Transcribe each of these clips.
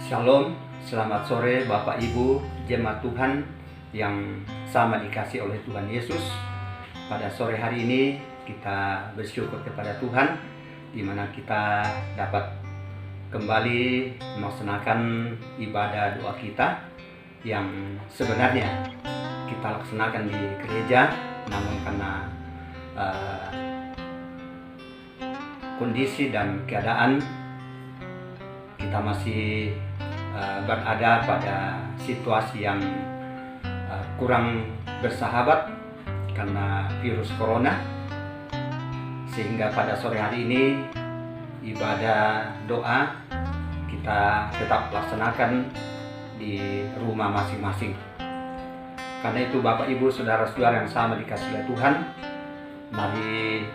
Shalom, selamat sore Bapak Ibu, jemaat Tuhan yang sama dikasih oleh Tuhan Yesus. Pada sore hari ini kita bersyukur kepada Tuhan, di mana kita dapat kembali melaksanakan ibadah doa kita yang sebenarnya kita laksanakan di gereja, namun karena kondisi dan keadaan kita masih berada pada situasi yang kurang bersahabat karena virus corona, sehingga pada sore hari ini ibadah doa kita tetap laksanakan di rumah masing-masing. Karena itu Bapak Ibu saudara-saudara yang sama dikasihi oleh Tuhan, mari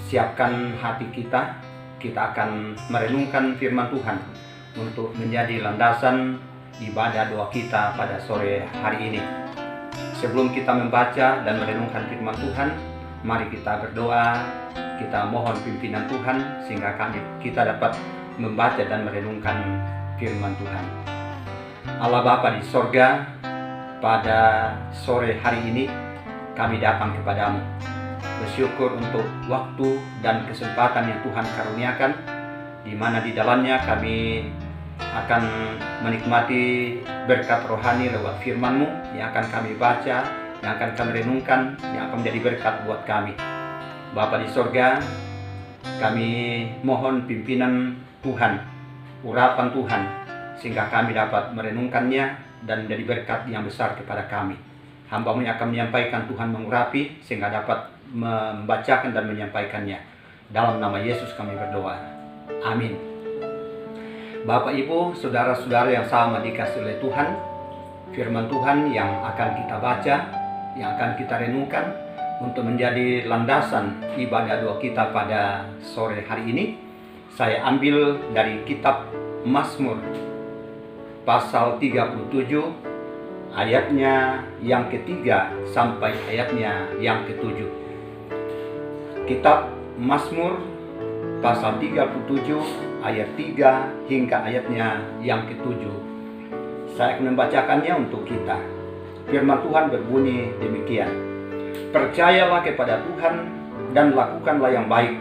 siapkan hati kita akan merenungkan firman Tuhan untuk menjadi landasan ibadah doa kita pada sore hari ini. Sebelum kita membaca dan merenungkan firman Tuhan, mari kita berdoa, kita mohon pimpinan Tuhan sehingga kita dapat membaca dan merenungkan firman Tuhan. Allah Bapa di sorga, pada sore hari ini kami datang kepadamu, bersyukur untuk waktu dan kesempatan yang Tuhan karuniakan, di mana di dalamnya kami akan menikmati berkat rohani lewat firman-Mu yang akan kami baca, yang akan kami renungkan, yang akan menjadi berkat buat kami. Bapa di sorga, kami mohon pimpinan Tuhan, urapan Tuhan, sehingga kami dapat merenungkannya dan menjadi berkat yang besar kepada kami. Hamba-Mu yang akan menyampaikan, Tuhan mengurapi sehingga dapat membacakan dan menyampaikannya. Dalam nama Yesus kami berdoa. Amin. Bapak Ibu, saudara-saudara yang sama dikasihi oleh Tuhan, firman Tuhan yang akan kita baca, yang akan kita renungkan untuk menjadi landasan ibadah doa kita pada sore hari ini, saya ambil dari kitab Mazmur pasal 37 ayatnya yang ketiga sampai ayatnya yang ketujuh. Kitab Mazmur pasal 37 ayat 3 hingga ayatnya yang ketujuh. Saya akan membacakannya untuk kita. Firman Tuhan berbunyi demikian. Percayalah kepada Tuhan dan lakukanlah yang baik.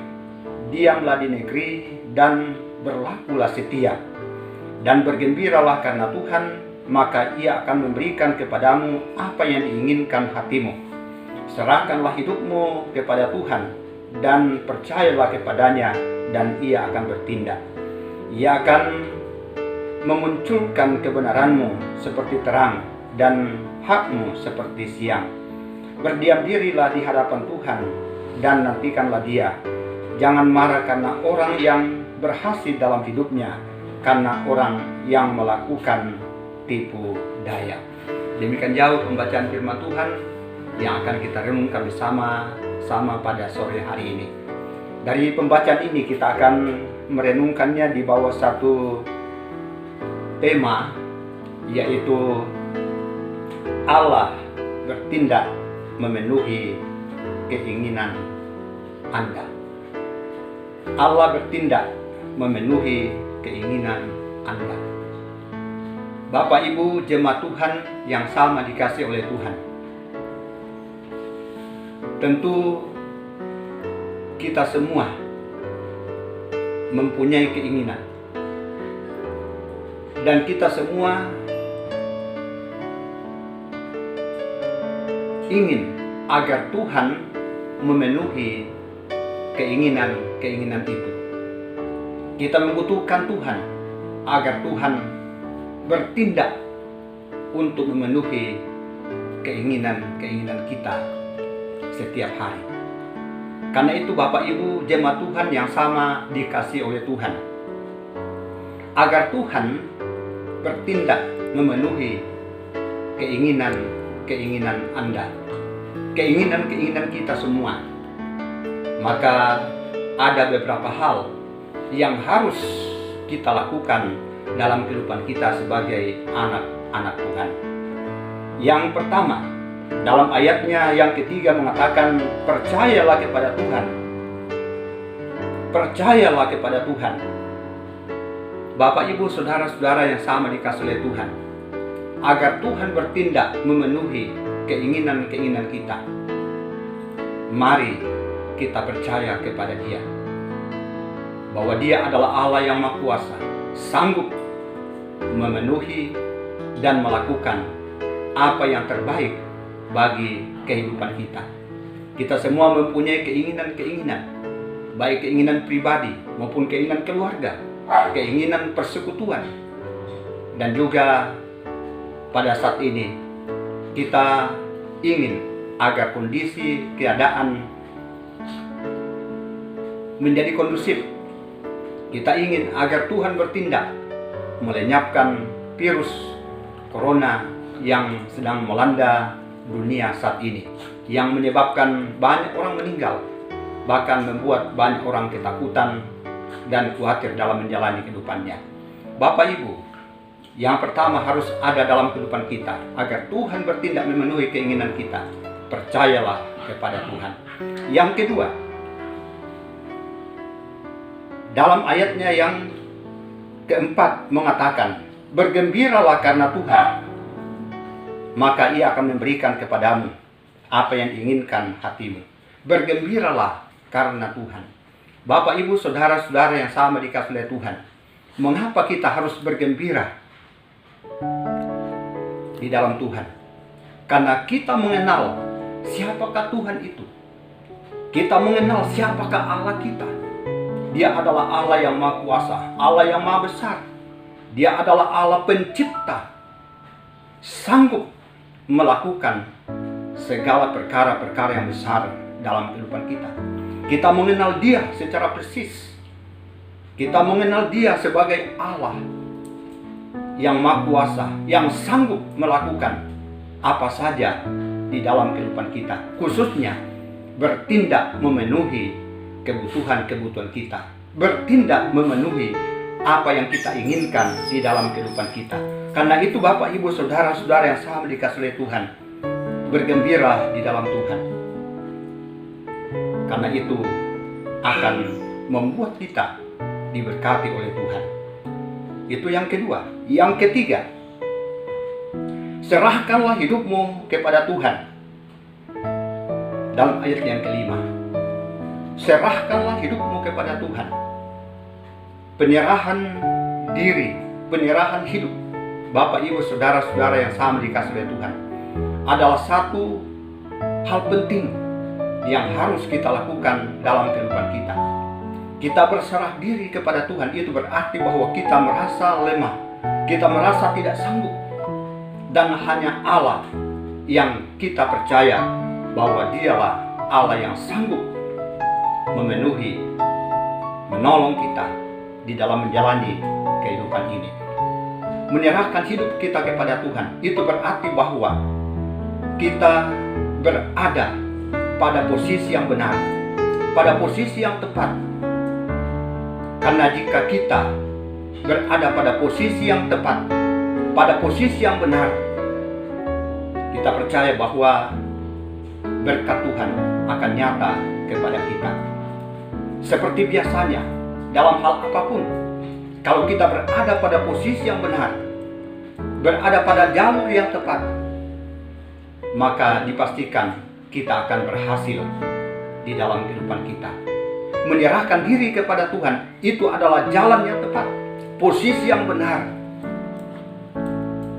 Diamlah di negeri dan berlakulah setia. Dan bergembiralah karena Tuhan, maka Ia akan memberikan kepadamu apa yang diinginkan hatimu. Serahkanlah hidupmu kepada Tuhan dan percayalah kepadanya, dan Ia akan bertindak. Ia akan memunculkan kebenaranmu seperti terang dan hakmu seperti siang. Berdiam dirilah di hadapan Tuhan dan nantikanlah Dia. Jangan marah karena orang yang berhasil dalam hidupnya, karena orang yang melakukan tipu daya. Demikian jauh pembacaan firman Tuhan yang akan kita renungkan bersama pada sore hari ini. Dari pembacaan ini kita akan merenungkannya di bawah satu tema, yaitu Allah bertindak memenuhi keinginan Anda. Allah bertindak memenuhi keinginan Anda. Bapak Ibu jemaat Tuhan yang sama dikasih oleh Tuhan, tentu kita semua mempunyai keinginan, dan kita semua ingin agar Tuhan memenuhi keinginan itu. Kita membutuhkan Tuhan agar Tuhan bertindak untuk memenuhi keinginan kita setiap hari. Karena itu Bapak Ibu jemaat Tuhan yang sama dikasih oleh Tuhan, agar Tuhan bertindak memenuhi keinginan Anda, keinginan kita semua, maka ada beberapa hal yang harus kita lakukan dalam kehidupan kita sebagai anak-anak Tuhan. Yang pertama, dalam ayatnya yang ketiga mengatakan, percayalah kepada Tuhan. Percayalah kepada Tuhan. Bapak, Ibu, saudara-saudara yang sama dikasih oleh Tuhan, agar Tuhan bertindak memenuhi keinginan-keinginan kita, mari kita percaya kepada Dia, bahwa Dia adalah Allah yang Maha Kuasa, sanggup memenuhi dan melakukan apa yang terbaik bagi kehidupan kita. Kita semua mempunyai keinginan-keinginan, baik keinginan pribadi maupun keinginan keluarga, keinginan persekutuan. Dan juga pada saat ini kita ingin agar kondisi keadaan menjadi kondusif. Kita ingin agar Tuhan bertindak melenyapkan virus corona yang sedang melanda dunia saat ini, yang menyebabkan banyak orang meninggal, bahkan membuat banyak orang ketakutan dan khawatir dalam menjalani kehidupannya. Bapak, Ibu, yang pertama harus ada dalam kehidupan kita agar Tuhan bertindak memenuhi keinginan kita. Percayalah kepada Tuhan. Yang kedua, dalam ayatnya yang keempat mengatakan, bergembiralah karena Tuhan, maka Ia akan memberikan kepadamu apa yang diinginkan hatimu. Bergembiralah karena Tuhan. Bapak, Ibu, saudara-saudara yang sama dikasih oleh Tuhan, mengapa kita harus bergembira di dalam Tuhan? Karena kita mengenal siapakah Tuhan itu. Kita mengenal siapakah Allah kita. Dia adalah Allah yang Maha Kuasa, Allah yang Maha Besar. Dia adalah Allah pencipta, sanggup melakukan segala perkara-perkara yang besar dalam kehidupan kita. Kita mengenal Dia secara persis. Kita mengenal Dia sebagai Allah yang Maha Kuasa, yang sanggup melakukan apa saja di dalam kehidupan kita, khususnya bertindak memenuhi kebutuhan-kebutuhan kita, bertindak memenuhi apa yang kita inginkan di dalam kehidupan kita. Karena itu Bapak, Ibu, saudara-saudara yang sama dikasih oleh Tuhan, bergembira di dalam Tuhan. Karena itu akan membuat kita diberkati oleh Tuhan. Itu yang kedua. Yang ketiga, serahkanlah hidupmu kepada Tuhan. Dalam ayat yang kelima, serahkanlah hidupmu kepada Tuhan. Penyerahan diri, penyerahan hidup, Bapak, Ibu, saudara-saudara yang sama dikasih oleh Tuhan, adalah satu hal penting yang harus kita lakukan dalam kehidupan kita. Kita berserah diri kepada Tuhan, itu berarti bahwa kita merasa lemah, kita merasa tidak sanggup, dan hanya Allah yang kita percaya bahwa Dialah Allah yang sanggup memenuhi, menolong kita di dalam menjalani kehidupan ini. Menyerahkan hidup kita kepada Tuhan, itu berarti bahwa kita berada pada posisi yang benar, pada posisi yang tepat. Karena jika kita berada pada posisi yang tepat, pada posisi yang benar, kita percaya bahwa berkat Tuhan akan nyata kepada kita. Seperti biasanya, dalam hal apapun, kalau kita berada pada posisi yang benar, berada pada jalur yang tepat, maka dipastikan kita akan berhasil di dalam kehidupan kita. Menyerahkan diri kepada Tuhan, itu adalah jalan yang tepat, posisi yang benar,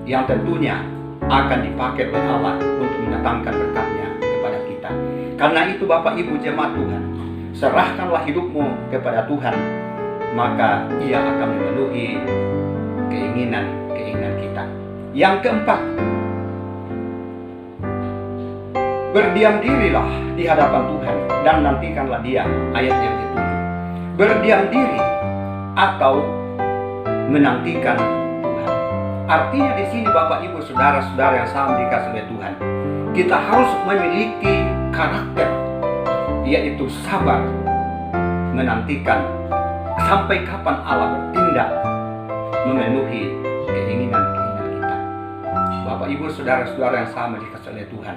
yang tentunya akan dipakai oleh Allah untuk mendatangkan berkat-Nya kepada kita. Karena itu Bapak, Ibu, jemaat Tuhan, serahkanlah hidupmu kepada Tuhan, maka Ia akan memenuhi keinginan-keinginan kita. Yang keempat, berdiam dirilah di hadapan Tuhan dan nantikanlah Dia. Ayat yang ke-7. Berdiam diri atau menantikan Tuhan. Artinya di sini Bapak, Ibu, saudara-saudara yang sama dikasih oleh Tuhan, kita harus memiliki karakter, yaitu sabar, menantikan sampai kapan Allah bertindak memenuhi keinginan-keinginan kita. Bapak, Ibu, saudara-saudara yang sama dikasih oleh Tuhan,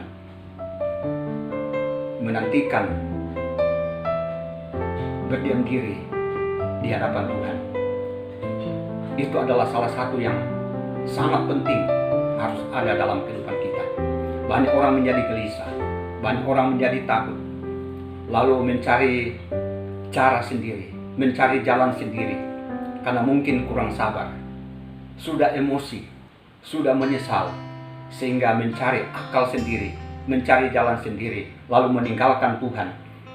menantikan, berdiam diri di hadapan Tuhan. itu adalah salah satu yang sangat penting harus ada dalam kehidupan kita. Banyak orang menjadi gelisah, banyak orang menjadi takut, lalu mencari cara sendiri, mencari jalan sendiri, karena mungkin kurang sabar, sudah emosi, sudah menyesal, sehingga mencari akal sendiri, mencari jalan sendiri, lalu meninggalkan Tuhan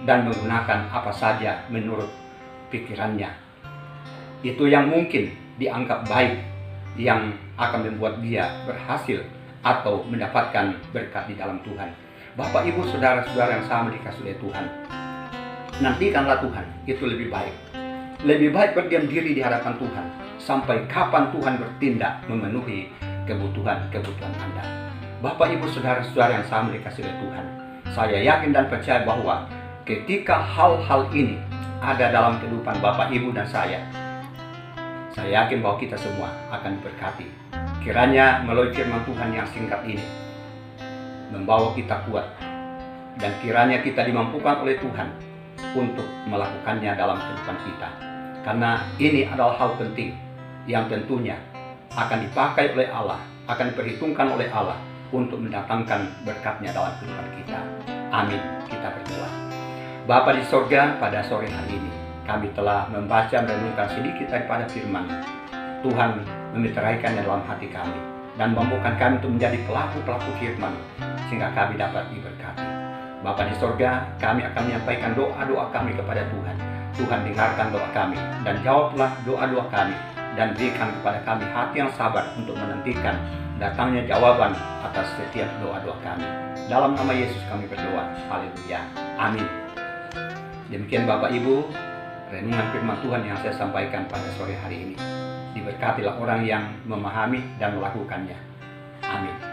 dan menggunakan apa saja menurut pikirannya. Itu yang mungkin dianggap baik, yang akan membuat dia berhasil atau mendapatkan berkat di dalam Tuhan. Bapak, Ibu, saudara-saudara yang sama dikasih oleh Tuhan, nantikanlah Tuhan, itu lebih baik. Lebih baik berdiam diri di hadapan Tuhan sampai kapan Tuhan bertindak memenuhi kebutuhan Anda. Bapak, Ibu, saudara-saudara yang sama dikasih oleh Tuhan, saya yakin dan percaya bahwa ketika hal-hal ini ada dalam kehidupan Bapak, Ibu, dan saya yakin bahwa kita semua akan diberkati. Kiranya melalui firman Tuhan yang singkat ini membawa kita kuat, dan kiranya kita dimampukan oleh Tuhan untuk melakukannya dalam kehidupan kita. Karena ini adalah hal penting yang tentunya akan dipakai oleh Allah, akan diperhitungkan oleh Allah untuk mendatangkan berkatnya dalam kehidupan kita. Amin. Kita berdoa. Bapa di sorga, pada sore hari ini kami telah membaca dan merenungkan sedikit daripada firman Tuhan, memeteraikannya dalam hati kami dan memampukan kami untuk menjadi pelaku-pelaku firman sehingga kami dapat diberkati. Bapa di sorga, kami akan menyampaikan doa-doa kami kepada Tuhan. Tuhan, dengarkan doa kami dan jawablah doa-doa kami, dan berikan kepada kami hati yang sabar untuk menantikan datangnya jawaban atas setiap doa-doa kami. Dalam nama Yesus kami berdoa. Haleluya. Amin. Demikian Bapak Ibu, renungan firman Tuhan yang saya sampaikan pada sore hari ini. Diberkatilah orang yang memahami dan melakukannya. Amin.